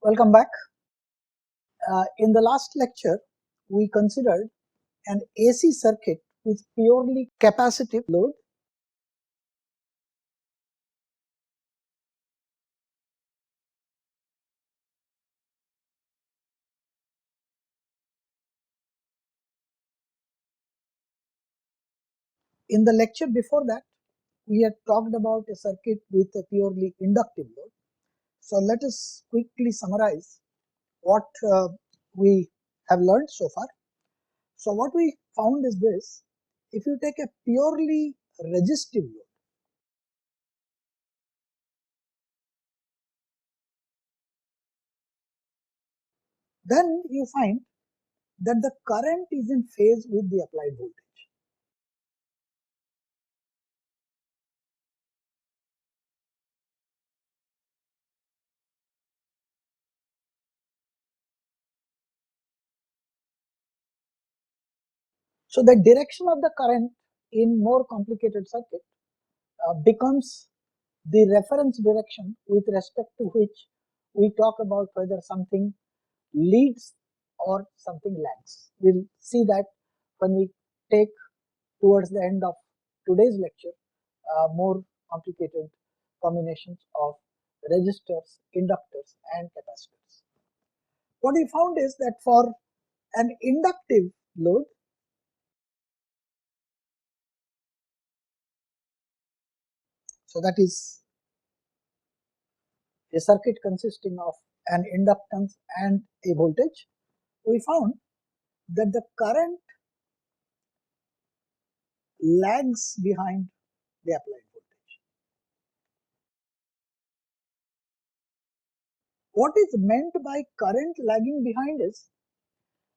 Welcome back. In the last lecture, we considered an AC circuit with purely capacitive load. In the lecture before that, we had talked about a circuit with a purely inductive load. So let us quickly summarize what we have learned so far. So what we found is this: if you take a purely resistive load, then you find that the current is in phase with the applied voltage. So the direction of the current in more complicated circuit becomes the reference direction with respect to which we talk about whether something leads or something lags. We'll see that when we take towards the end of today's lecture more complicated combinations of resistors, inductors and capacitors. What we found is that for an inductive load, so that is a circuit consisting of an inductance and a voltage, we found that the current lags behind the applied voltage. What is meant by current lagging behind is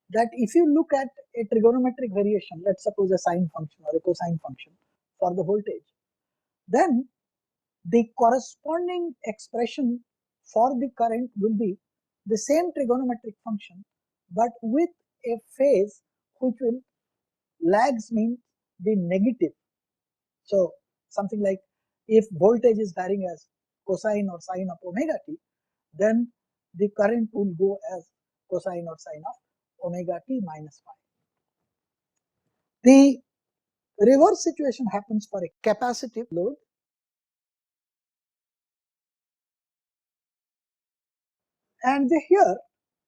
that if you look at a trigonometric variation, let's suppose a sine function or a cosine function for the voltage, then the corresponding expression for the current will be the same trigonometric function but with a phase which will lags means be negative. So something like if voltage is varying as cosine or sine of omega t, then the current will go as cosine or sine of omega t minus phi. The reverse situation happens for a capacitive load, and here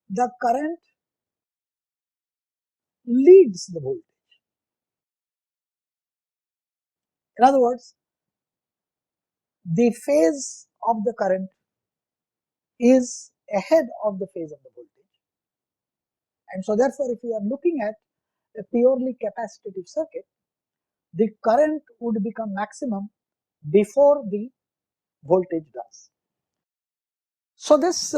the current leads the voltage. In other words, the phase of the current is ahead of the phase of the voltage, and so therefore if you are looking at a purely capacitive circuit, the current would become maximum before the voltage does. So this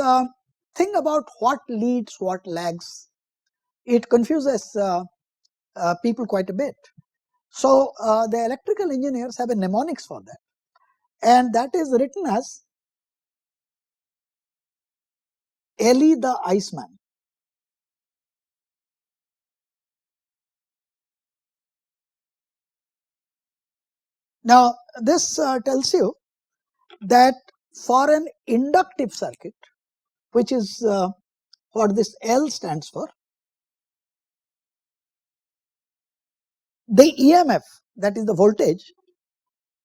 thing about what leads, what lags, it confuses people quite a bit. So the electrical engineers have a mnemonics for that, and that is written as Ellie the Iceman. Now this tells you that for an inductive circuit, which is what this L stands for, the EMF, that is the voltage,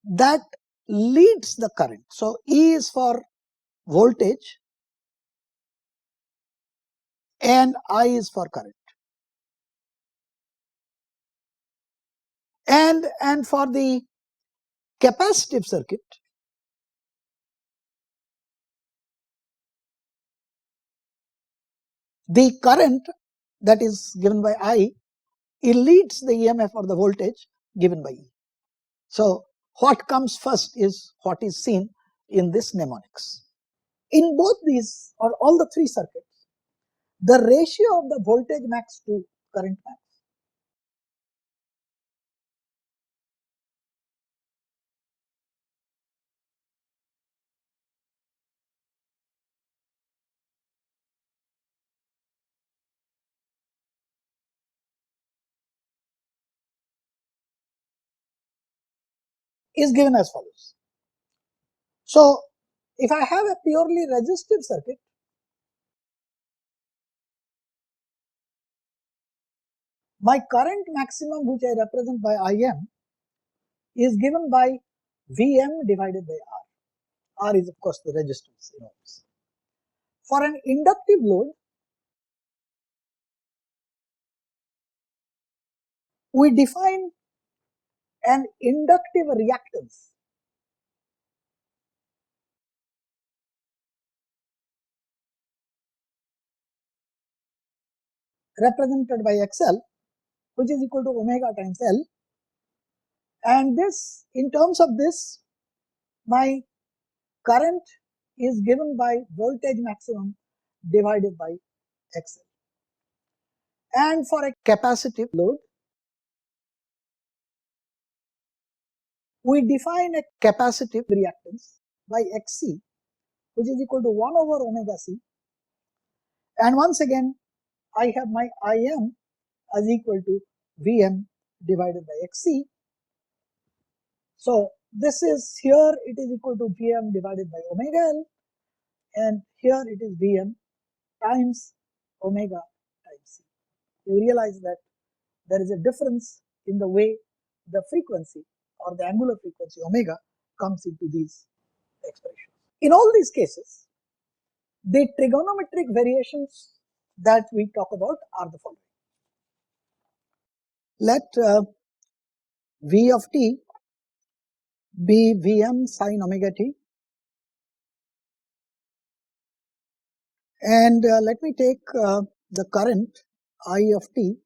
that leads the current. So E is for voltage and I is for current. And for the capacitive circuit, the current that is given by I, it leads the EMF or the voltage given by E. So what comes first is what is seen in this mnemonics. In both these or all the three circuits, the ratio of the voltage max to current max is given as follows. So if I have a purely resistive circuit, my current maximum, which I represent by Im, is given by Vm divided by R. R is of course the resistance in ohms. For an inductive load, we define an inductive reactance represented by XL, which is equal to omega times L, and this, in terms of this, my current is given by voltage maximum divided by XL. And for a capacitive load, we define a capacitive reactance by Xc, which is equal to 1 over omega C, and once again I have my Im as equal to Vm divided by Xc. So this is, here it is equal to Vm divided by omega L, and here it is Vm times omega times C. You realize that there is a difference in the way the frequency or the angular frequency omega comes into these expressions. In all these cases, the trigonometric variations that we talk about are the following. Let V of t be Vm sin omega t, and let me take the current I of t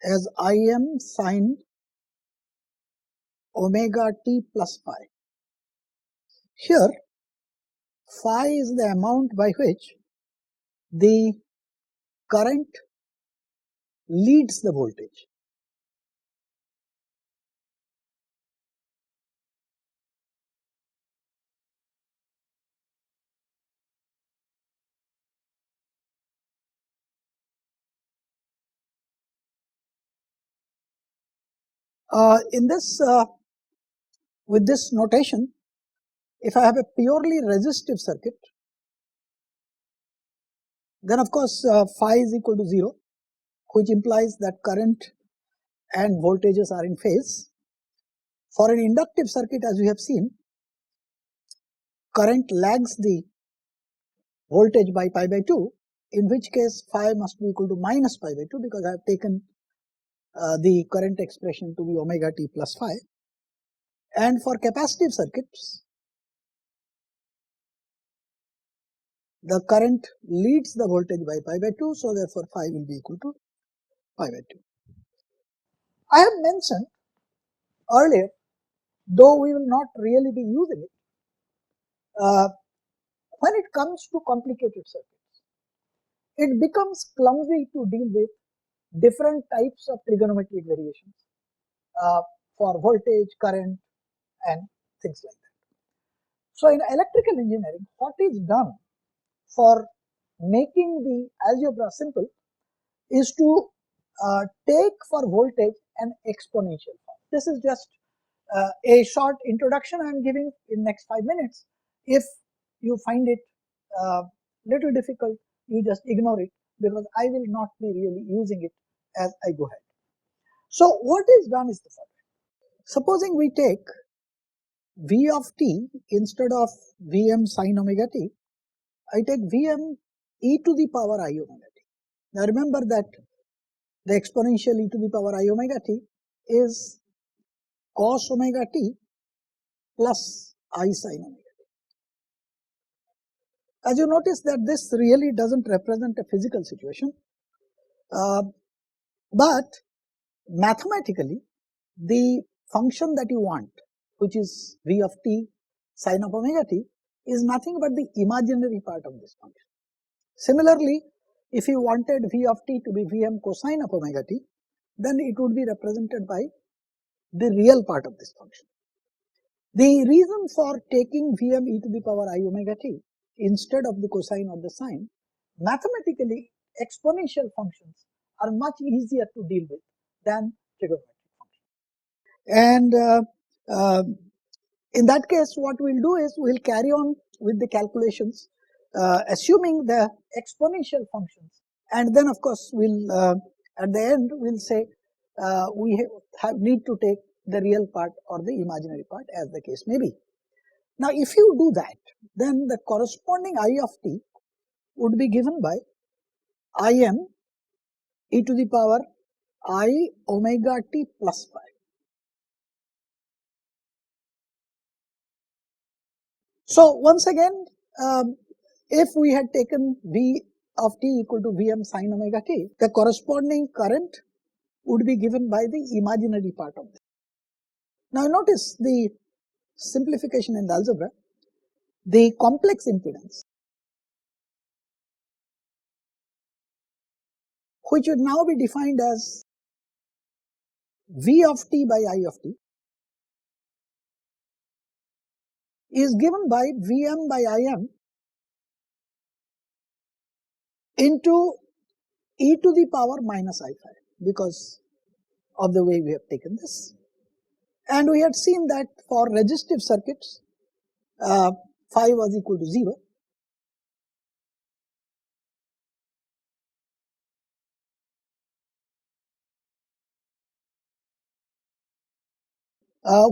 as Im sin omega t plus phi. Here phi is the amount by which the current leads the voltage. In this, with this notation, if I have a purely resistive circuit, then of course phi is equal to 0, which implies that current and voltages are in phase. For an inductive circuit, as we have seen, current lags the voltage by pi by 2, in which case phi must be equal to minus pi by 2, because I have taken the current expression to be omega t plus phi. And for capacitive circuits, the current leads the voltage by pi by 2, so therefore phi will be equal to pi by 2. I have mentioned earlier, though we will not really be using it, when it comes to complicated circuits, it becomes clumsy to deal with different types of trigonometric variations for voltage, current, and things like that. So in electrical engineering, what is done for making the algebra simple is to take for voltage an exponential form. This is just a short introduction I am giving in next 5 minutes. If you find it little difficult, you just ignore it, because I will not be really using it as I go ahead. So what is done is the following. Supposing we take V of t instead of Vm sin omega t, I take Vm e to the power I omega t. Now remember that the exponential e to the power I omega t is cos omega t plus I sin omega t. As you notice that this really doesn't represent a physical situation, but mathematically the function that you want, which is V of t sin of omega t, is nothing but the imaginary part of this function. Similarly, if you wanted V of t to be Vm cosine of omega t, then it would be represented by the real part of this function. The reason for taking Vm e to the power I omega t instead of the cosine or the sine, mathematically exponential functions are much easier to deal with than trigonometric functions. And in that case, what we'll do is we'll carry on with the calculations, assuming the exponential functions, and then of course we'll At the end, we'll say we need to take the real part or the imaginary part, as the case may be. Now, if you do that, then the corresponding I of t would be given by Im e to the power I omega t plus phi. So once again, if we had taken V of t equal to Vm sin omega t, the corresponding current would be given by the imaginary part of this. Now notice the simplification in the algebra. The complex impedance, which would now be defined as V of t by I of t, is given by Vm by Im into e to the power minus I phi, because of the way we have taken this. And we had seen that for resistive circuits, phi was equal to 0.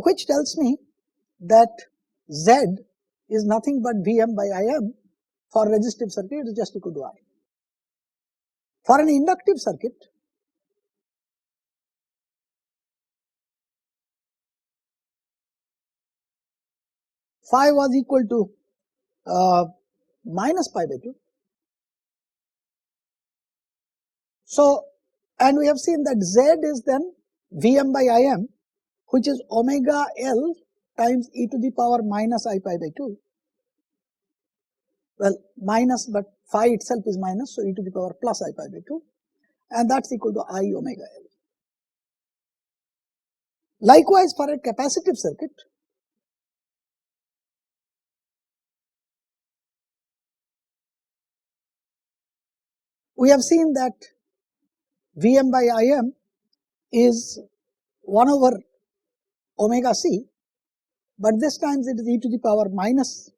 Which tells me that Z is nothing but Vm by Im. For resistive circuit, it is just equal to I. For an inductive circuit, phi was equal to minus pi by 2. So, and we have seen that Z is then Vm by Im, which is omega L times e to the power minus I pi by 2. Well, minus, but phi itself is minus, so e to the power plus I pi by 2, and that's equal to I omega L. Likewise, for a capacitive circuit, we have seen that Vm by Im is 1 over omega c, but this time it is e to the power minus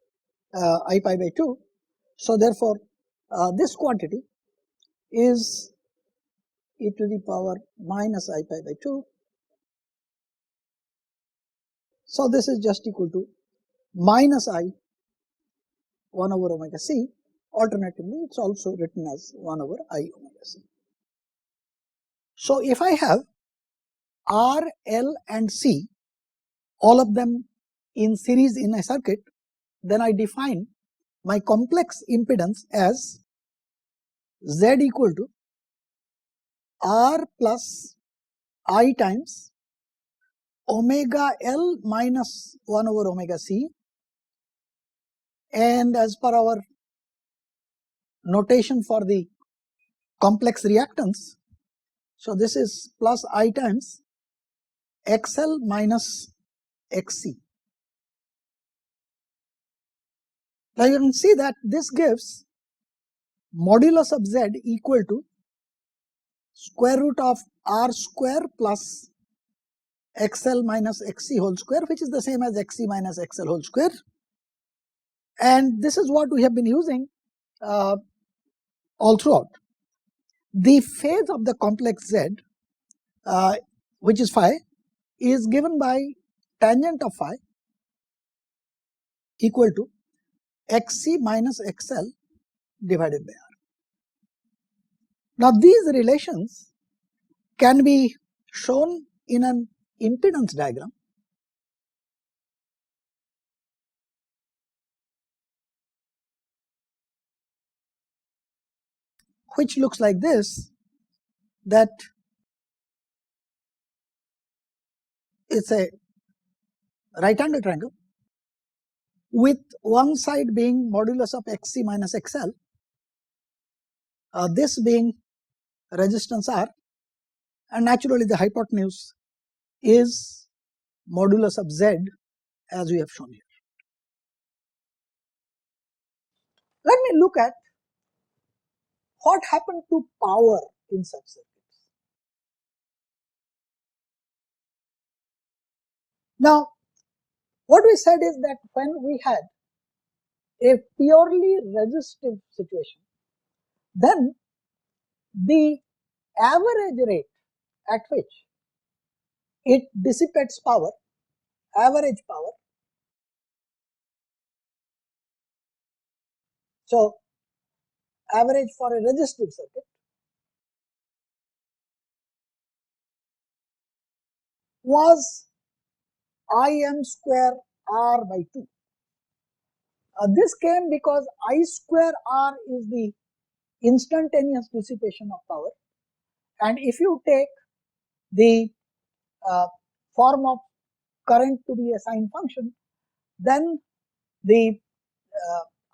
I pi by 2. So therefore, this quantity is e to the power minus I pi by 2. So this is just equal to minus I 1 over omega c. Alternatively, it's also written as 1 over I omega c. So if I have R, L and C, all of them in series in a circuit, then I define my complex impedance as Z equal to R plus I times omega L minus 1 over omega c, and as per our notation for the complex reactance, so this is plus I times XL minus XC. Now you can see that this gives modulus of Z equal to square root of R square plus XL minus XC whole square, which is the same as XC minus XL whole square. And this is what we have been using all throughout. The phase of the complex Z, which is phi, is given by tangent of phi equal to XC minus XL divided by R. Now these relations can be shown in an impedance diagram, which looks like this, that it's a right angle triangle with one side being modulus of XC minus XL, this being resistance R, and naturally the hypotenuse is modulus of Z, as we have shown here. Let me look at what happened to power in such circuits. Now, what we said is that when we had a purely resistive situation, then the average rate at which it dissipates power, average power. So average for a resistive circuit was Im square R by 2. This came because I square R is the instantaneous dissipation of power, and if you take the form of current to be a sine function, then the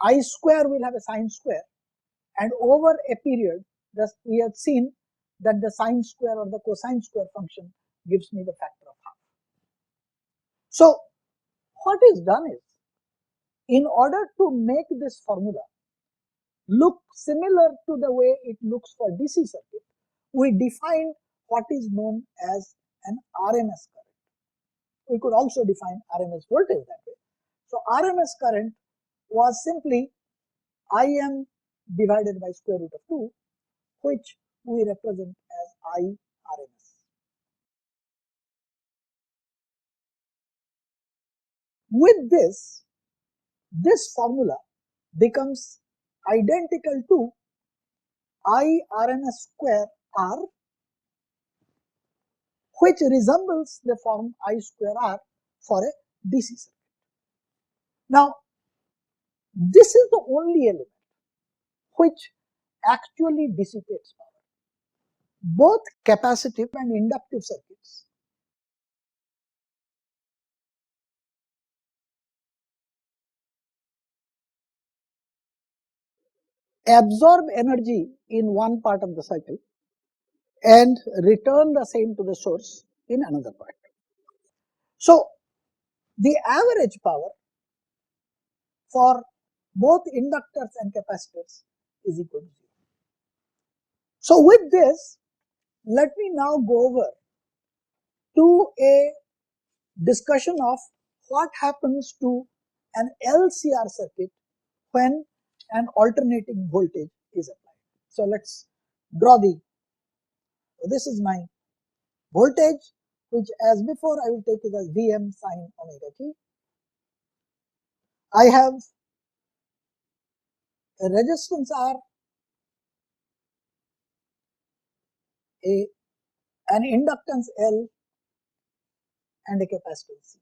I square will have a sine square, and over a period thus we have seen that the sine square or the cosine square function gives me the factor of half. So what is done is, in order to make this formula look similar to the way it looks for DC circuit, we define what is known as an RMS current. We could also define RMS voltage that way. So RMS current was simply Im divided by square root of 2, which we represent as I RMS. With this formula becomes identical to I RMS square R, which resembles the form I square R for a DC circuit. Now, this is the only element which actually dissipates power. Both capacitive and inductive circuits absorb energy in one part of the cycle and return the same to the source in another part. So the average power for both inductors and capacitors is equal to 0. So with this, let me now go over to a discussion of what happens to an LCR circuit when an alternating voltage is applied. So let's draw this is my voltage, which as before I will take it as Vm sine omega t. I have a resistance R, an inductance L, and a capacitance C.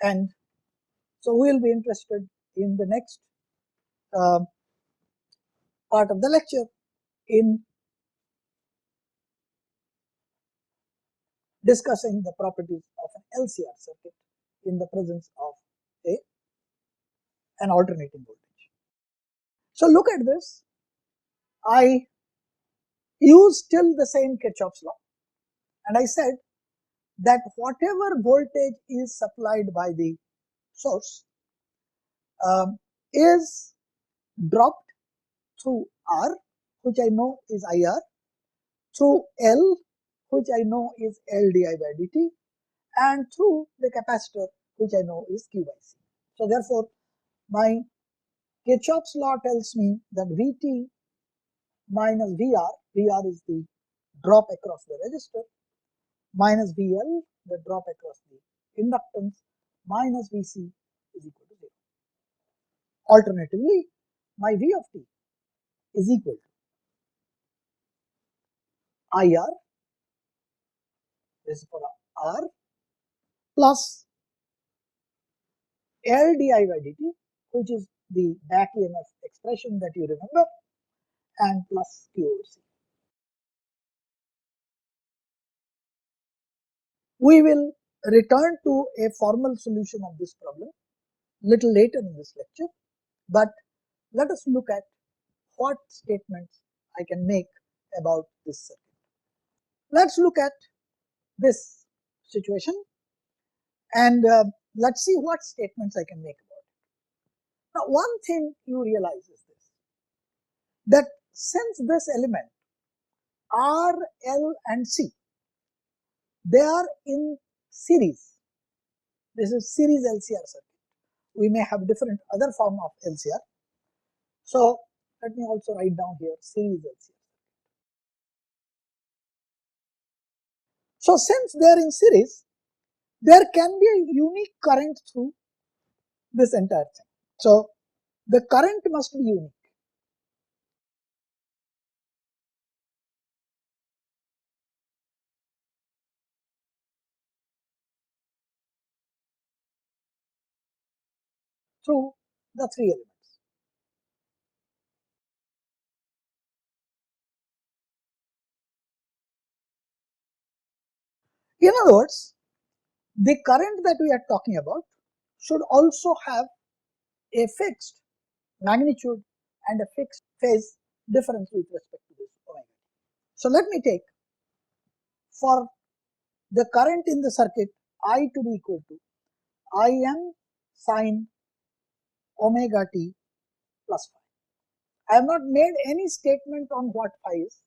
And so we will be interested in the next part of the lecture in discussing the properties of an LCR circuit in the presence of an alternating voltage. So look at this. I use still the same Kirchhoff's law, and I said that whatever voltage is supplied by the source is dropped through R, which I know is IR, through L, which I know is L di by dt, and through the capacitor, which I know is Q by C. So therefore, my Kirchhoff's law tells me that Vt minus Vr is the drop across the resistor, minus VL, the drop across the inductance, minus Vc is equal to 0. Alternatively, my V of t is equal to IR, this is for R, plus L di by dt, which is the back EMF expression that you remember, and plus Q over C. We will return to a formal solution of this problem little later in this lecture, but let us look at what statements I can make about this circuit. Let's look at this situation and let's see what statements I can make about it. Now, one thing you realize is this, that since this element R, L and C, they are in series, this is series LCR circuit. We may have different other form of LCR, So let me also write down here series LCR. So since they are in series, there can be a unique current through this entire thing. So the current must be unique. Through the three elements. In other words, the current that we are talking about should also have a fixed magnitude and a fixed phase difference with respect to this omega. So let me take for the current in the circuit I to be equal to Im sine omega t plus phi. I have not made any statement on what phi is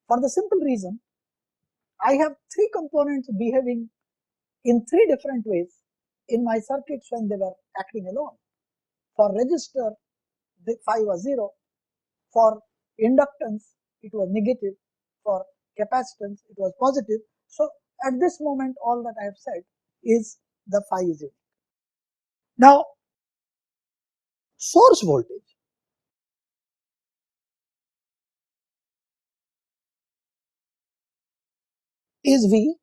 for the simple reason I have three components behaving in three different ways in my circuits when they were acting alone. For resistor, the phi was 0. For inductance, it was negative. For capacitance, it was positive. So at this moment, all that I have said is the phi is 0. Now, source voltage is V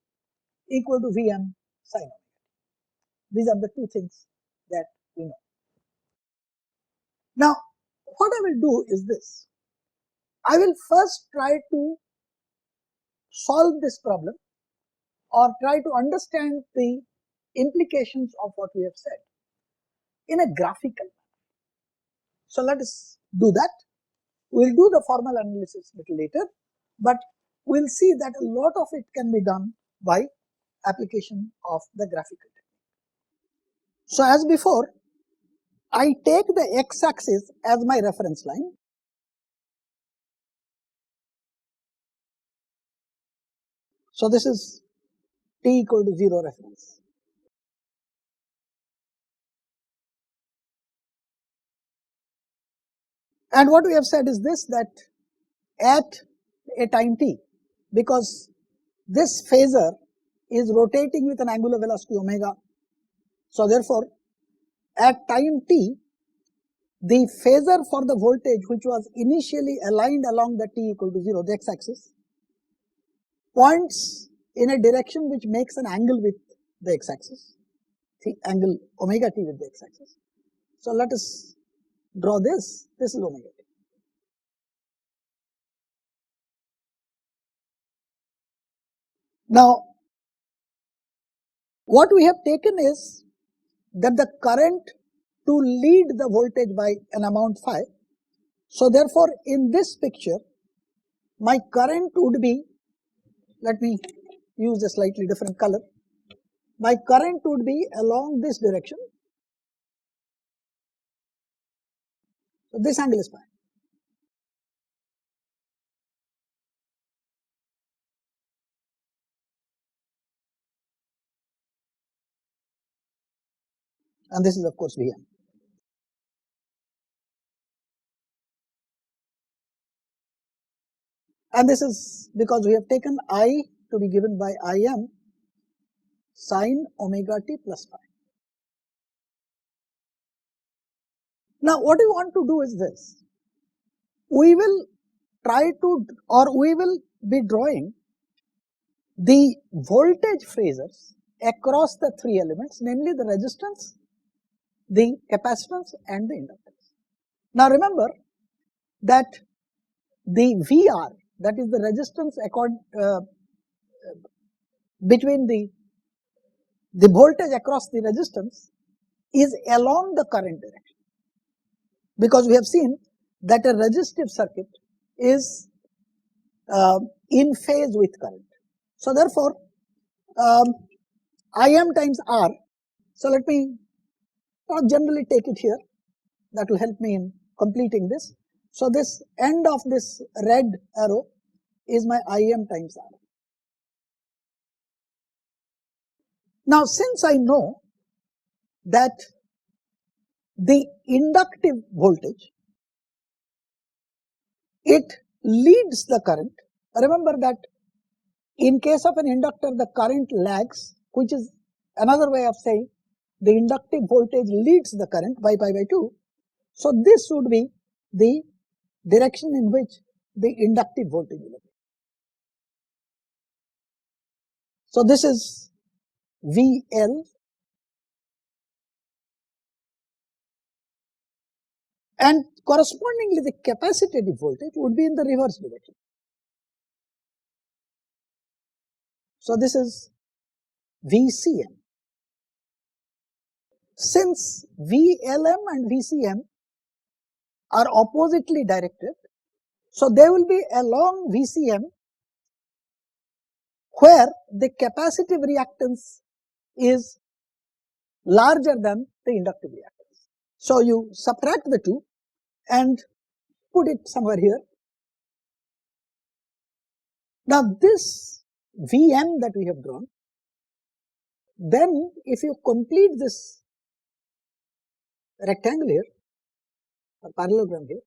equal to Vm sin omega. These are the two things that we know. Now, what I will do is this. I will first try to solve this problem or try to understand the implications of what we have said in a graphical manner. So let us do that. We'll do the formal analysis a little later, but we'll see that a lot of it can be done by application of the graphical technique. So as before, I take the x-axis as my reference line. So this is t equal to 0 reference. And what we have said is this, that at a time t, because this phasor is rotating with an angular velocity omega. So therefore, at time t, the phasor for the voltage which was initially aligned along the t equal to 0, the x-axis, points in a direction which makes an angle with the x-axis, the angle omega t with the x-axis. So let us draw this. This is omega t. Now, what we have taken is that the current to lead the voltage by an amount phi. So therefore, in this picture, my current would be, let me use a slightly different color. My current would be along this direction. So this angle is phi. And this is of course Vm. And this is because we have taken I to be given by Im sine omega t plus phi. Now what we want to do is this. We will try to, or we will be drawing the voltage phasors across the three elements, namely the resistance, the capacitance and the inductance. Now remember that the VR, that is the resistance between the voltage across the resistance, is along the current direction, because we have seen that a resistive circuit is in phase with current. So therefore, Im times R, so let me not generally take it here, that will help me in completing this. So this end of this red arrow is my Im times R. Now since I know that the inductive voltage it leads the current. Remember that in case of an inductor, the current lags, which is another way of saying the inductive voltage leads the current by pi by 2. So this would be the direction in which the inductive voltage will be. So this is VL, and correspondingly the capacitive voltage would be in the reverse direction. So this is VCM. Since VLM and VCM are oppositely directed, so there will be along VCM where the capacitive reactance is larger than the inductive reactance. So you subtract the two and put it somewhere here. Now this Vm that we have drawn, then if you complete this rectangle here or parallelogram here,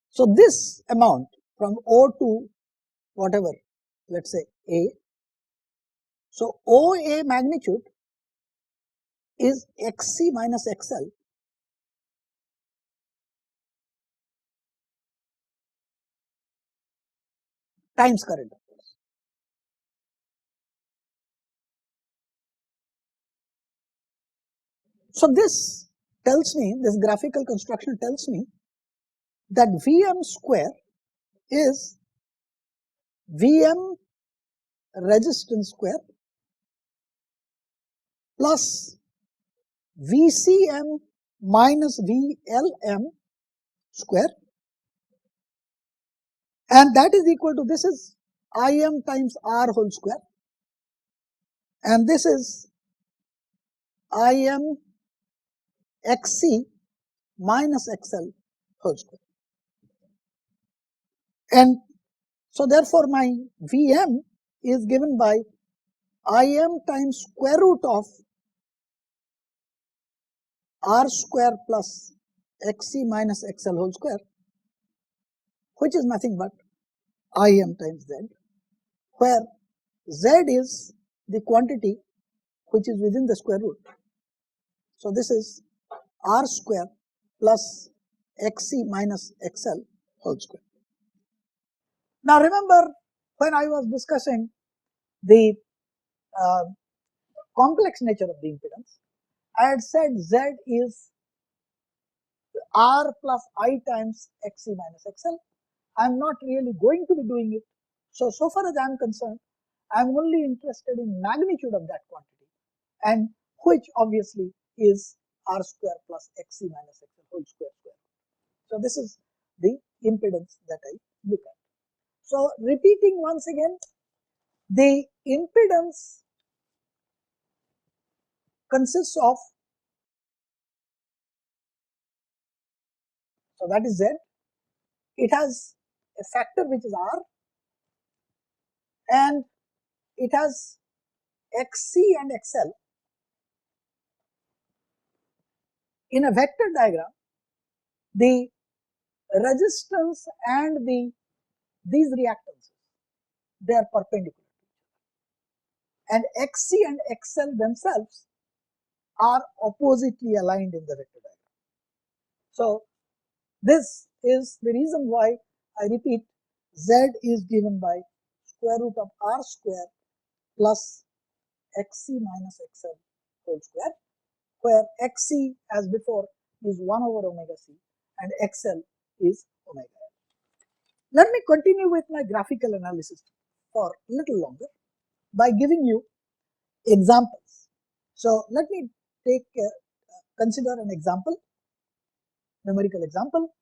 so this amount from O to whatever, let's say A, so OA magnitude is XC minus XL times current. So this tells me, this graphical construction tells me that Vm square is Vm resistance square plus VCM minus VLM square, and that is equal to, this is Im times R whole square, and this is Im XC minus XL whole square. And so therefore my Vm is given by Im times square root of R square plus Xc minus XL whole square, which is nothing but Im times Z, where Z is the quantity which is within the square root. So this is R square plus Xc minus XL whole square. Now remember, when I was discussing the complex nature of the impedance, I had said Z is R plus I times Xc minus XL. I am not really going to be doing it. So far as I am concerned, I am only interested in magnitude of that quantity, and which obviously is R square plus Xc minus XL whole square. So this is the impedance that I look at. So repeating once again, the impedance consists of, so that is Z, it has a factor which is R, and it has Xc and XL. In a vector diagram, the resistance and these reactances, they are perpendicular, and Xc and XL themselves are oppositely aligned in the vector diagram. So this is the reason why I repeat, Z is given by square root of R square plus Xc minus XL whole square, where Xc as before is 1 over omega c and XL is omega L. Let me continue with my graphical analysis for a little longer by giving you examples. So let me consider an example, numerical example.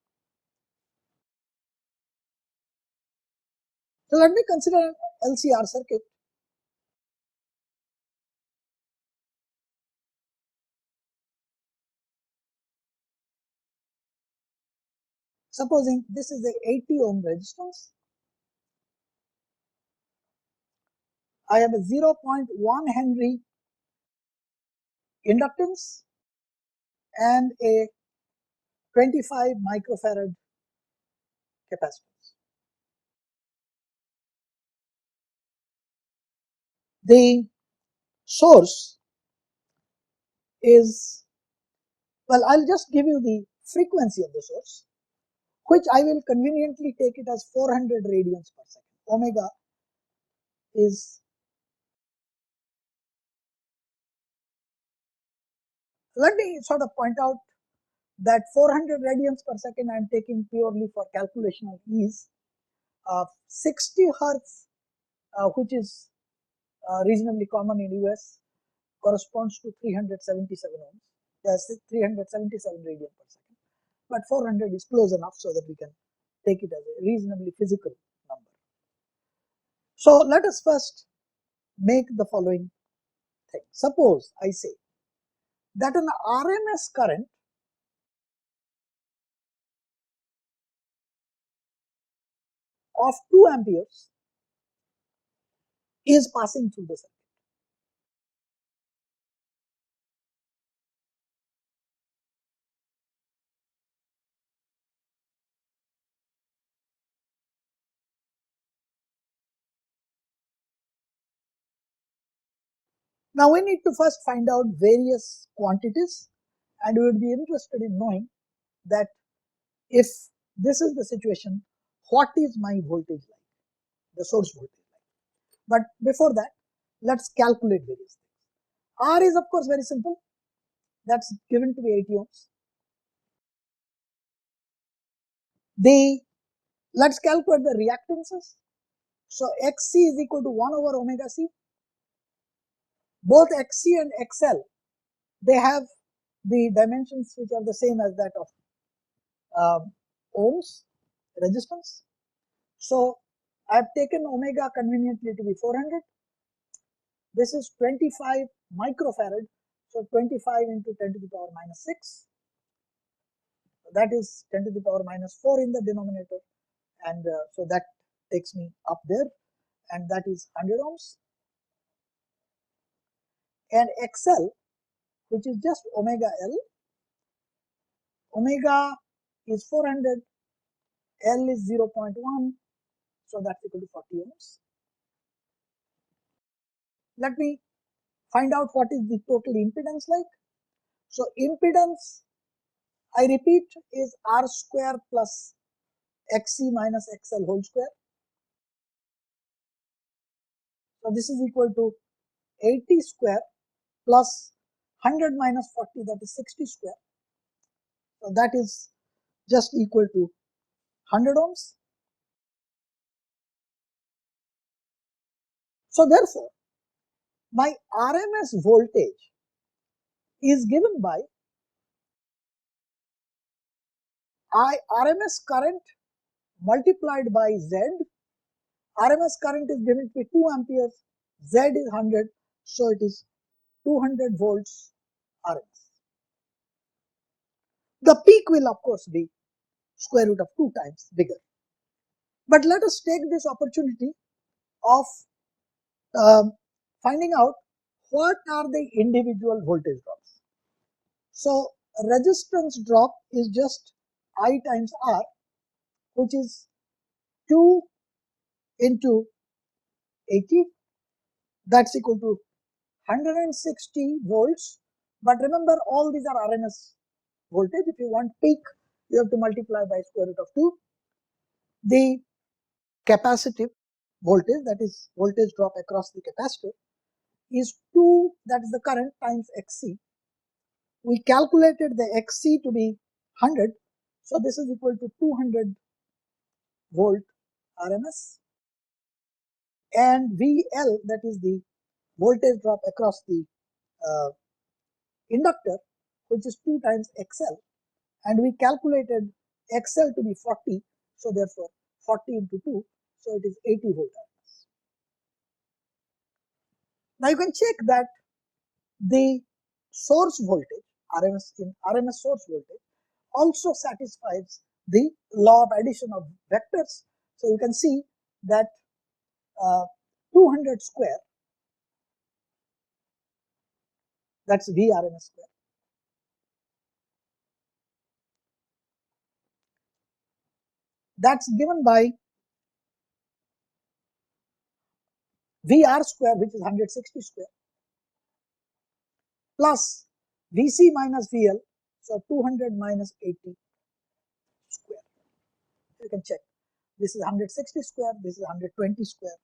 So let me consider an LCR circuit. Supposing this is a 80 ohm resistance, I have a 0.1 Henry inductance, and a 25 microfarad capacitance. The source is, well, I'll just give you the frequency of the source, which I will conveniently take it as 400 radians per second. Omega is, let me sort of point out that 400 radians per second I am taking purely for calculation of ease. 60 hertz, which is reasonably common in US, corresponds to 377 ohms. Yes, 377 radian per second. But 400 is close enough so that we can take it as a reasonably physical number. So let us first make the following thing. Suppose I say that an RMS current of 2 amperes is passing through the circuit. Now we need to first find out various quantities, and we would be interested in knowing that if this is the situation, what is my voltage like, the source voltage like. But before that, let's calculate various things. R is of course very simple, that's given to be 80 ohms. Let's calculate the reactances. So Xc is equal to 1 over omega c. Both Xc and XL, they have the dimensions which are the same as that of ohms resistance. So I have taken omega conveniently to be 400. This is 25 microfarad. So 25 into 10 to the power minus 6. That is 10 to the power minus 4 in the denominator. And so that takes me up there. And that is 100 ohms. And XL, which is just omega L. Omega is 400. L is 0.1. So that's equal to 40 ohms. Let me find out what is the total impedance like. So impedance, I repeat, is R square plus Xc minus XL whole square. So this is equal to 80 square plus 100 minus 40, that is 60 square. So that is just equal to 100 ohms. So therefore, my RMS voltage is given by RMS current multiplied by Z. RMS current is given to be 2 amperes, Z is 100, so it is 200 volts RMS. The peak will of course be square root of 2 times bigger. But let us take this opportunity of finding out what are the individual voltage drops. So resistance drop is just I times R, which is 2 into 80, that's equal to 160 volts. But remember, all these are RMS voltage. If you want peak, you have to multiply by square root of 2. The capacitive voltage, that is voltage drop across the capacitor, is 2, that is the current, times Xc. We calculated the Xc to be 100, so this is equal to 200 volt RMS, and VL, that is the voltage drop across the inductor, which is 2 times XL, and we calculated XL to be 40, so therefore 40 into 2, so it is 80 volt RMS. Now you can check that the source voltage, RMS source voltage, also satisfies the law of addition of vectors. So you can see that 200 square, that's V RMS square, that's given by VR square, which is 160 square, plus VC minus VL, so 200 minus 80 square. You can check. This is 160 square, this is 120 square,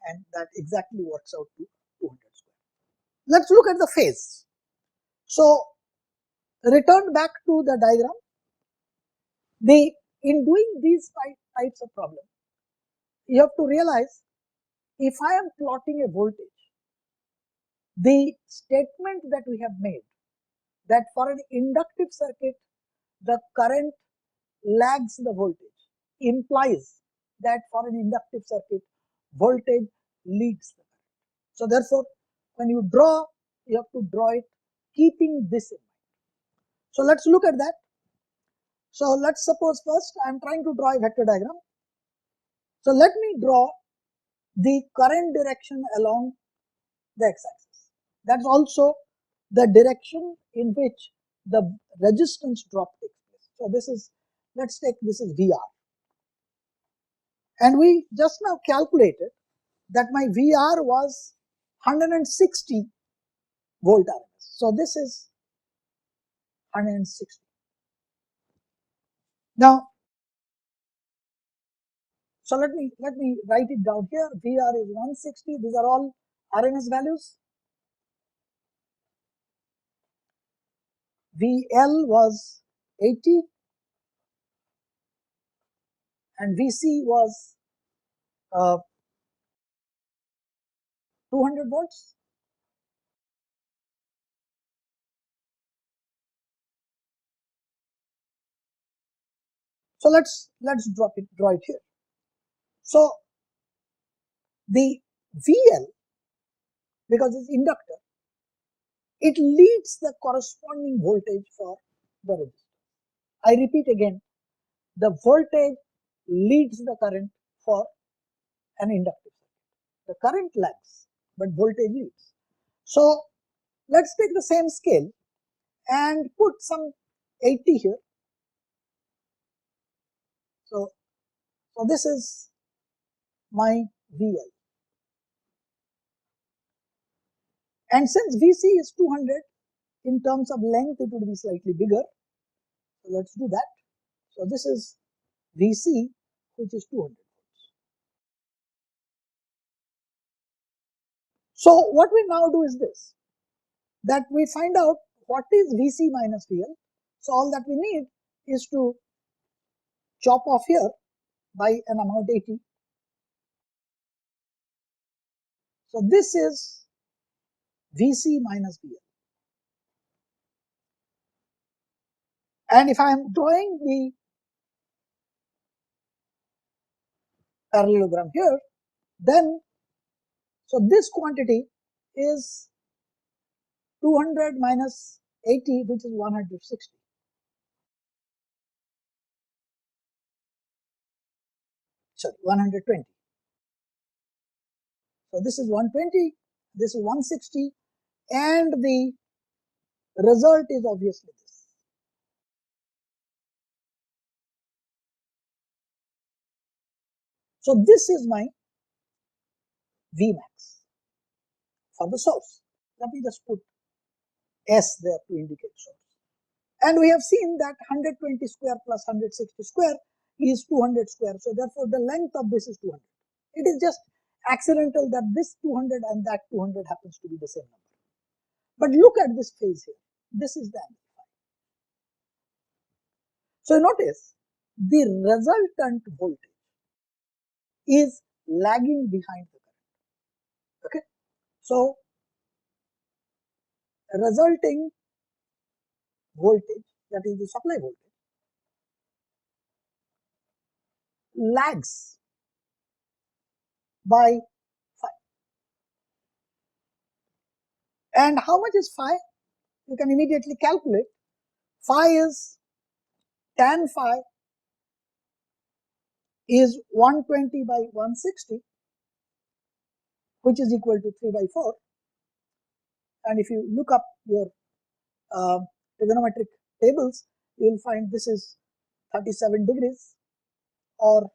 and that exactly works out to 200 square. Let's look at the phase. So, return back to the diagram. In doing these types of problem, you have to realize, if I am plotting a voltage, the statement that we have made, that for an inductive circuit the current lags the voltage, implies that for an inductive circuit voltage leads the current. So therefore, when you draw, you have to draw it keeping this in mind. So let's look at that. So let's suppose first I am trying to draw a vector diagram. So let me draw the current direction along the x-axis. That's also the direction in which the resistance drop takes place. So this is, let's take this is VR, and we just now calculated that my VR was 160 volt RMS. So this is 160. Now, so let me write it down here. VR is 160. These are all RMS values. VL was 80 and VC was 200 volts. So let's draw it here. So the VL, because it's inductor, it leads the corresponding voltage for the resistor. I repeat again, the voltage leads the current for an inductive circuit. The current lags, but voltage leads. So let's take the same scale and put some 80 here. So this is my VL. And since VC is 200, in terms of length it would be slightly bigger. So let's do that. So this is VC, which is 200 volts. So what we now do is this, that we find out what is VC minus VL. So all that we need is to chop off here by an amount 80. So this is VC minus VL. And if I am drawing the parallelogram here, then so this quantity is 200 minus 80, which is 160. Sorry, 120. So this is 120, this is 160, and the result is obviously this. So this is my Vmax for the source. Let me just put S there to indicate source. And we have seen that 120 square plus 160 square is 200 square. So therefore the length of this is 200. It is just accidental that this 200 and that 200 happens to be the same number. But look at this phase here. This is the angle phi. So notice the resultant voltage is lagging behind the current. Okay. So resulting voltage, that is the supply voltage, lags by phi. And how much is phi? You can immediately calculate. Phi is tan phi is 120 by 160, which is equal to 3 by 4. And if you look up your trigonometric tables, you will find this is 37 degrees or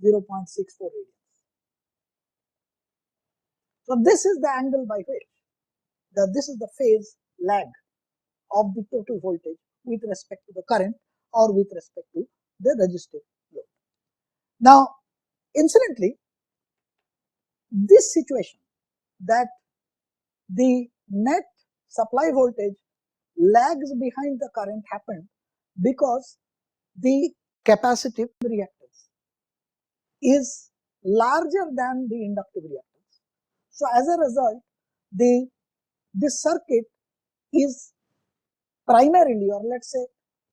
0.64 radians. So this is the angle by which this is the phase lag of the total voltage with respect to the current or with respect to the resistive load. Now, incidentally, this situation that the net supply voltage lags behind the current happened because the capacitive reactance is larger than the inductive reactance. So as a result, this circuit is primarily, or let's say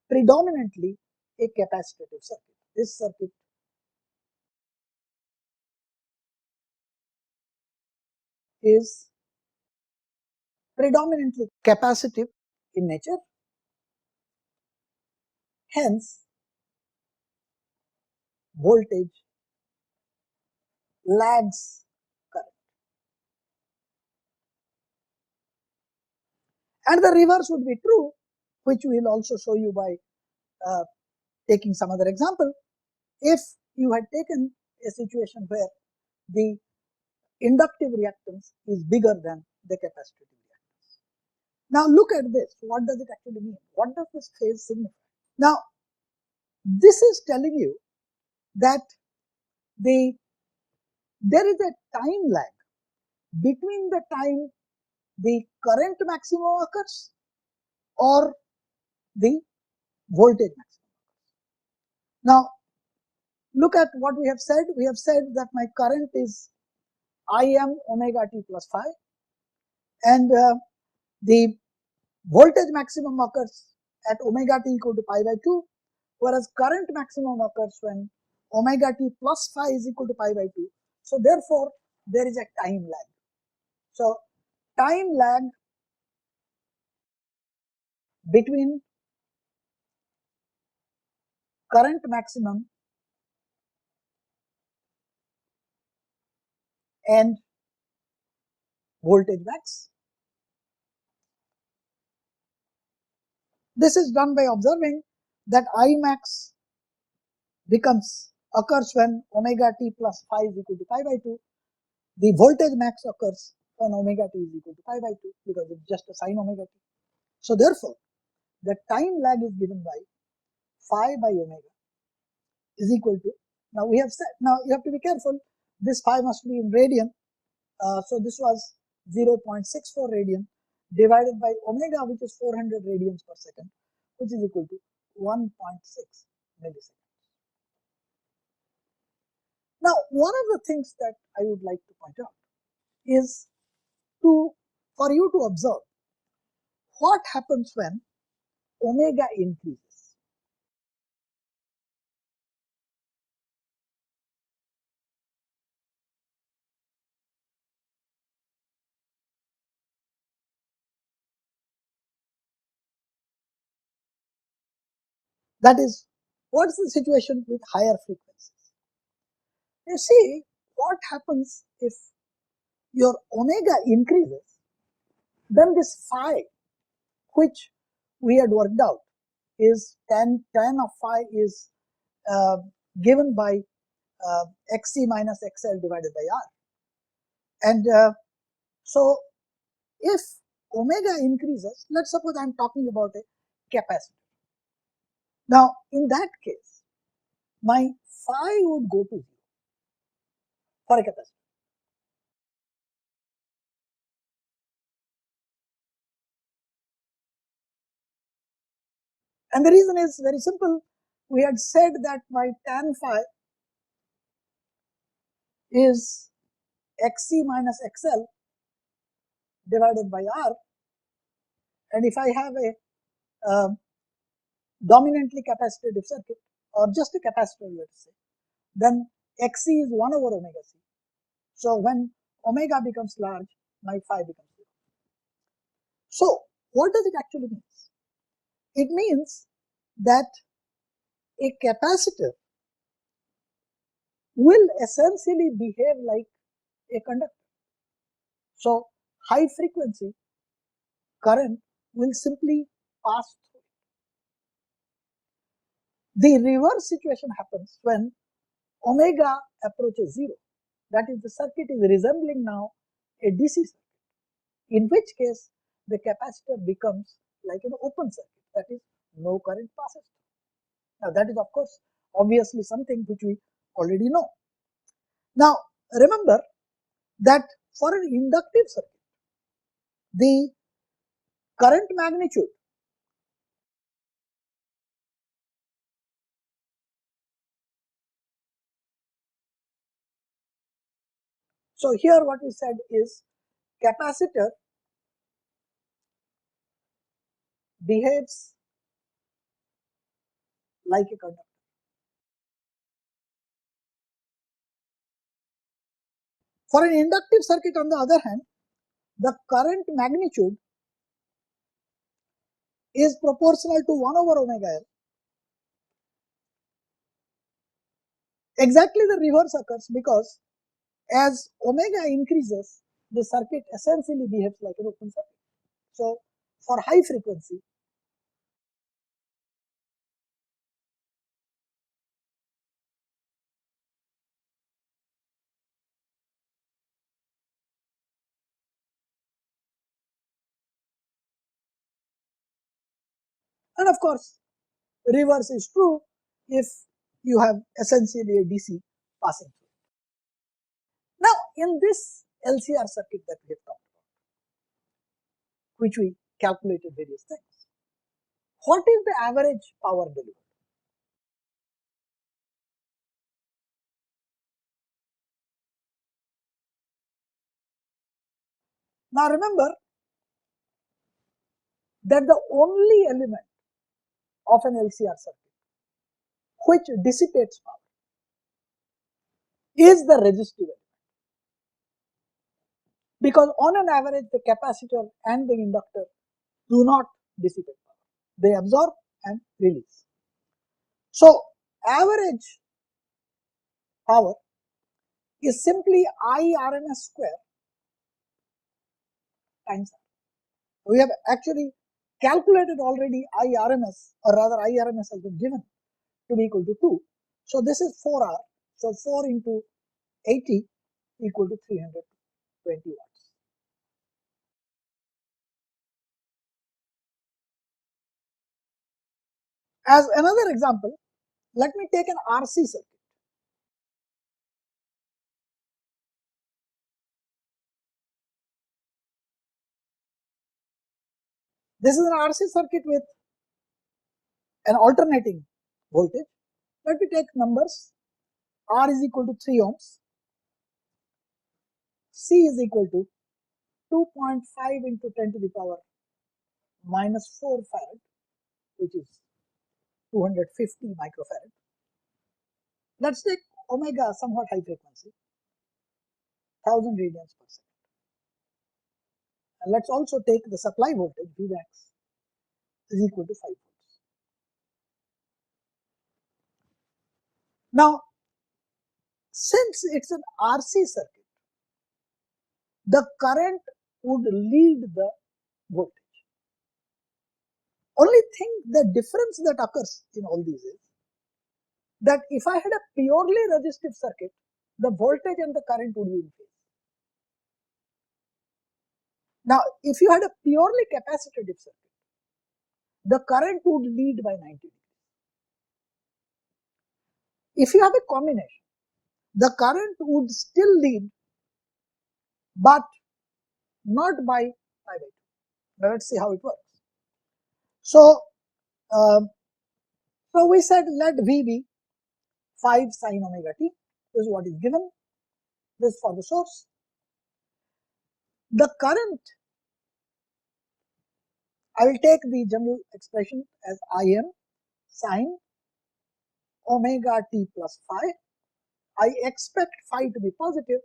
predominantly, a capacitive circuit. This circuit is predominantly capacitive in nature, hence voltage lags current. And the reverse would be true, which we will also show you by taking some other example. If you had taken a situation where the inductive reactance is bigger than the capacitive reactance. Now look at this. What does it actually mean? What does this phase signify? Now, this is telling you that there is a time lag between the time the current maximum occurs or the voltage maximum. Now, look at what we have said. We have said that my current is Im omega t plus phi, and the voltage maximum occurs at omega t equal to pi by 2, whereas current maximum occurs when omega t plus phi is equal to pi by 2. So therefore, there is a time lag. So time lag between current maximum and voltage max. This is done by observing that I max occurs when omega t plus phi is equal to pi by 2. The voltage max occurs when omega t is equal to pi by 2 because it's just a sine omega t. So therefore, the time lag is given by phi by omega is equal to, now we have said, now you have to be careful, this phi must be in radian. So this was 0.64 radian divided by omega, which is 400 radians per second, which is equal to 1.6 milliseconds. Now, one of the things that I would like to point out is for you to observe what happens when omega increases. That is, what is the situation with higher frequencies? You see, what happens if your omega increases, then this phi, which we had worked out, is tan of phi is given by xc minus xl divided by r. And so if omega increases, let's suppose I am talking about a capacitor. Now, in that case, my phi would go to 0 for a capacitor. And the reason is very simple. We had said that my tan phi is xc minus xl divided by r, and if I have a dominantly capacitive circuit or just a capacitor, let's say, then xc is 1 over omega c. So when omega becomes large, my phi becomes 0. So what does it actually mean? It means that a capacitor will essentially behave like a conductor. So high frequency current will simply pass through. The reverse situation happens when omega approaches 0. That is, the circuit is resembling now a DC circuit, in which case the capacitor becomes like an open circuit, that is, no current passes. Now, that is of course obviously something which we already know. Now, remember that for an inductive circuit, the current magnitude so here what we said is capacitor behaves like a conductor. For an inductive circuit, on the other hand, the current magnitude is proportional to 1 over omega L. Exactly the reverse occurs because as omega increases, the circuit essentially behaves like an open circuit. So, for high frequency, and of course, reverse is true if you have essentially a DC passing through. Now, in this LCR circuit that we have talked about, which we calculated various things, what is the average power delivered? Now, remember that the only element of an LCR circuit which dissipates power is the resistive element, because on an average the capacitor and the inductor do not dissipate power, they absorb and release. So, average power is simply I RMS square times R. We have actually calculated already I RMS, or rather I RMS has been given to be equal to 2. So, this is 4R. So, 4 into 80 equal to 320 watts. As another example, let me take an RC circuit. This is an RC circuit with an alternating voltage. Let me take numbers. R is equal to 3 ohms, C is equal to 2.5 into 10 to the power minus 4 farad, which is 250 microfarad. Let's take omega somewhat high frequency, 1000 radians per second. And let's also take the supply voltage, V max is equal to 5 volts. Now, since it's an RC circuit, the current would lead the voltage. Only thing, the difference that occurs in all these is that if I had a purely resistive circuit, the voltage and the current would be in phase. Now, if you had a purely capacitive circuit, the current would lead by 90 degrees. If you have a combination, the current would still lead, but not by pi by 2. Now, let's see how it works. So, we said let V be 5 sin omega t. This is what is given. This is for the source. The current, I will take the general expression as Im sin omega t plus phi. I expect phi to be positive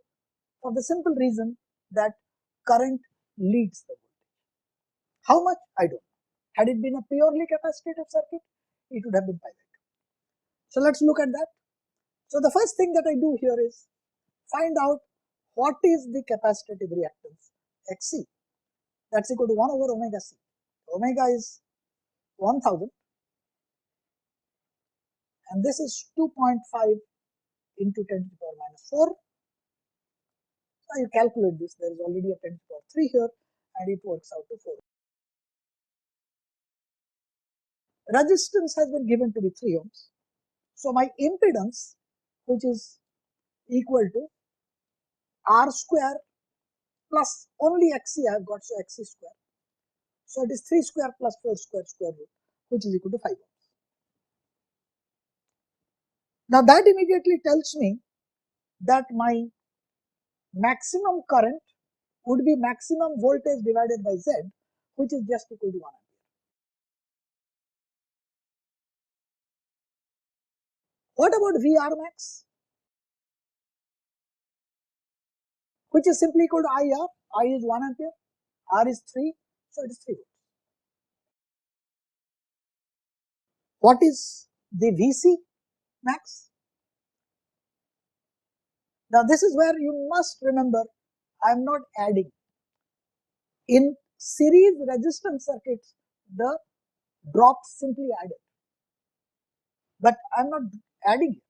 for the simple reason that current leads the voltage. How much? I don't know. Had it been a purely capacitive circuit, it would have been pi by 2. So, let us look at that. So, the first thing that I do here is find out what is the capacitive reactance Xc. That is equal to 1 over omega c. Omega is 1000. and this is 2.5 into 10 to the power minus 4. Now you calculate this, there is already a 10 to the power 3 here, and it works out to 4. Resistance has been given to be 3 ohms. So my impedance, which is equal to R square plus only XC I have got, so XC square. So it is 3 square plus 4 square square root, which is equal to 5 ohms. Now that immediately tells me that my maximum current would be maximum voltage divided by Z, which is just equal to 1 ampere. What about VR max, which is simply equal to IR? I is 1 ampere, R is 3, so it is 3 volts. What is the VC max? Now this is where you must remember, I am not adding. In series resistance circuits, the drops simply added, but I am not adding it,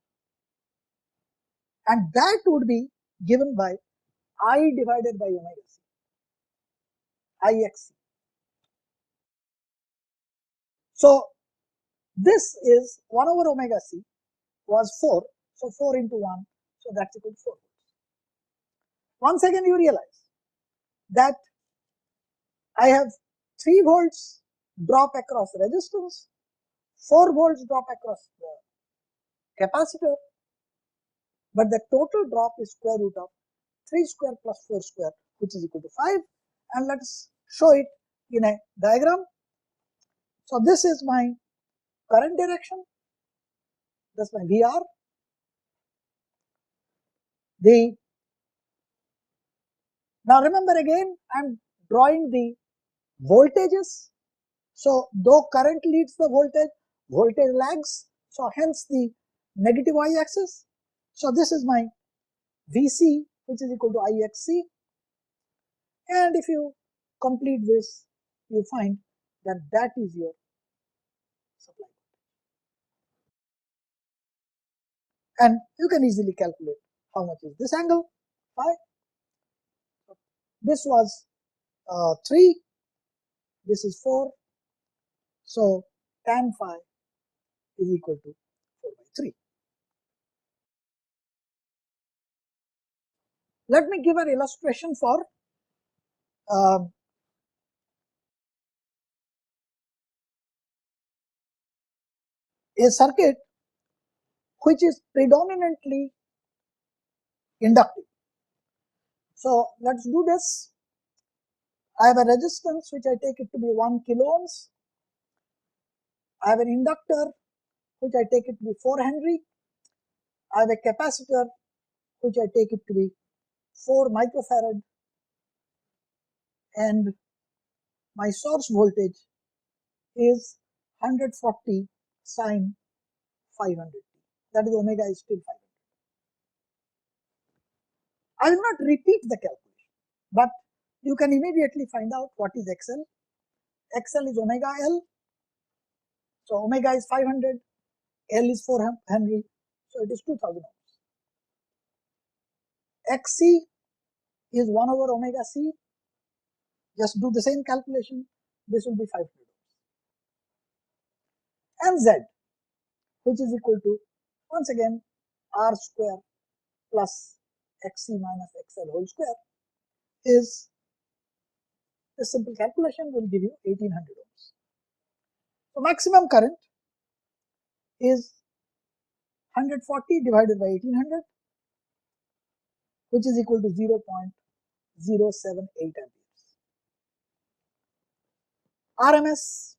and that would be given by I divided by omega c, IXC. So this is 1 over omega c was 4, so 4 into 1, so that's equal to 4 volts. Once again you realize that I have 3 volts drop across resistance, 4 volts drop across the capacitor, but the total drop is square root of 3 square plus 4 square, which is equal to 5, and let us show it in a diagram. So this is my current direction, that's my VR. Now remember again, I am drawing the voltages. So though current leads the voltage, voltage lags, so hence the negative y-axis. So this is my VC, which is equal to IXC, and if you complete this, you find that that is your supply. And you can easily calculate how much is this angle, phi. This was 3, this is 4, so tan phi is equal to 4 by 3. Let me give an illustration for a circuit which is predominantly inductive. So let's do this. I have a resistance which I take it to be 1 kilo ohms. I have an inductor which I take it to be 4 Henry. I have a capacitor which I take it to be 4 microfarad, and my source voltage is 140 sine 500. That is omega is still 500. I will not repeat the calculation, but you can immediately find out what is XL. XL is omega L. So omega is 500, L is 4 Henry, so it is 2000 ohms. XC is 1 over omega C. Just do the same calculation, this will be 500 ohms. And Z, which is equal to, once again, R square plus XC minus XL whole square, is the simple calculation will give you 1800 ohms. So maximum current is 140 divided by 1800, which is equal to 0.078 amperes. RMS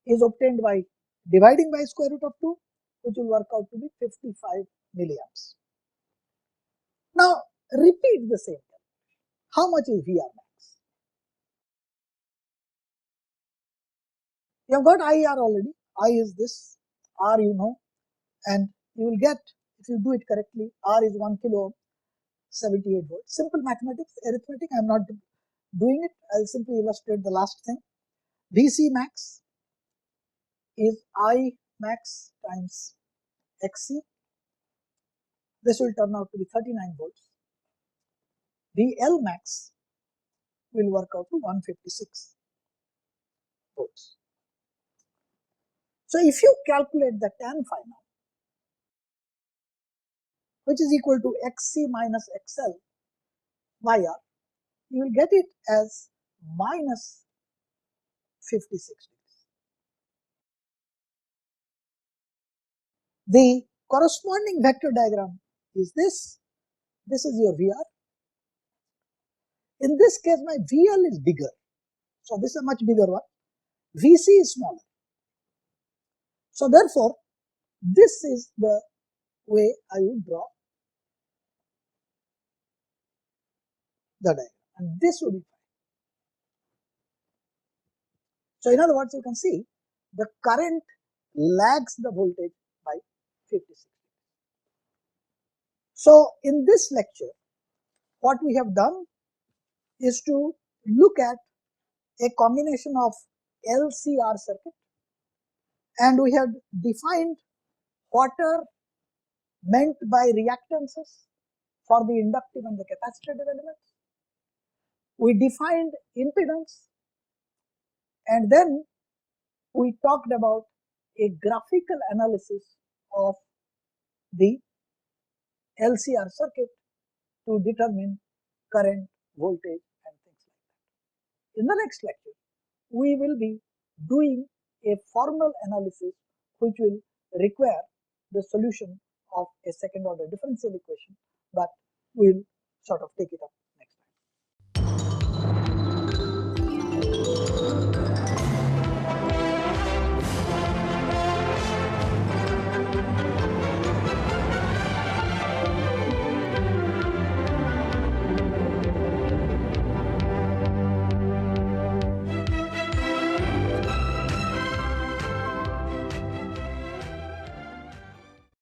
is obtained by dividing by square root of 2, which will work out to be 55 milliamps. Now repeat the same. How much is VR max? You have got IR already. I is this, R you know, and you will get, if you do it correctly, R is 1 kilo, 78 volts. Simple mathematics, arithmetic, I am not doing it. I will simply illustrate the last thing. VC max is I max times XC, this will turn out to be 39 volts. VL max will work out to 156 volts. So if you calculate the tan phi now, which is equal to XC minus XL YR, you will get it as minus 56 degrees. The corresponding vector diagram is this. This is your VR. In this case, my VL is bigger. So this is a much bigger one. VC is smaller. So therefore, this is the way I would draw the diagram. And this would be fine. So in other words, you can see the current lags the voltage by 56. So in this lecture, what we have done is to look at a combination of LCR circuit, and we have defined what are meant by reactances for the inductive and the capacitive elements. We defined impedance, and then we talked about a graphical analysis of the LCR circuit to determine current, voltage and things like that. In the next lecture, we will be doing a formal analysis which will require the solution of a second order differential equation, but we will sort of take it